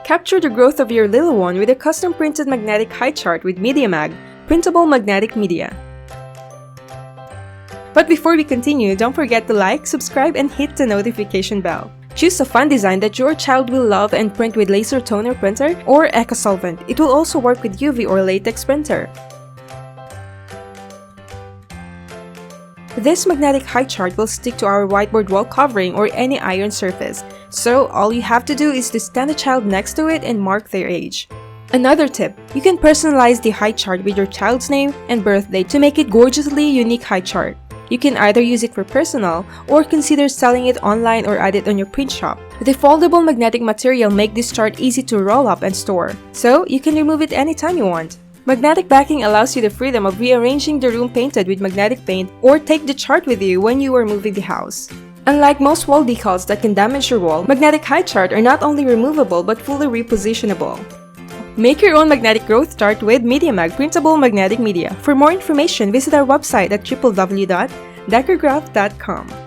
Capture the growth of your little one with a custom printed magnetic height chart with mediamag, printable magnetic media. But before we continue, don't forget to like, subscribe, and hit the notification bell. Choose a fun design that your child will love and print with laser toner printer or Eco Solvent. It will also work with UV or latex printer. This magnetic height chart will stick to our whiteboard wall covering or any iron surface, so all you have to do is to stand a child next to it and mark their age. Another tip, you can personalize the height chart with your child's name and birthday to make it gorgeously unique height chart. You can either use it for personal or consider selling it online or add it on your print shop. The foldable magnetic material makes this chart easy to roll up and store, so you can remove it anytime you want. Magnetic backing allows you the freedom of rearranging the room painted with magnetic paint or take the chart with you when you are moving the house. Unlike most wall decals that can damage your wall, magnetic height charts are not only removable but fully repositionable. Make your own magnetic growth chart with mediamag printable magnetic media. For more information, visit our website at www.decorgraph.com.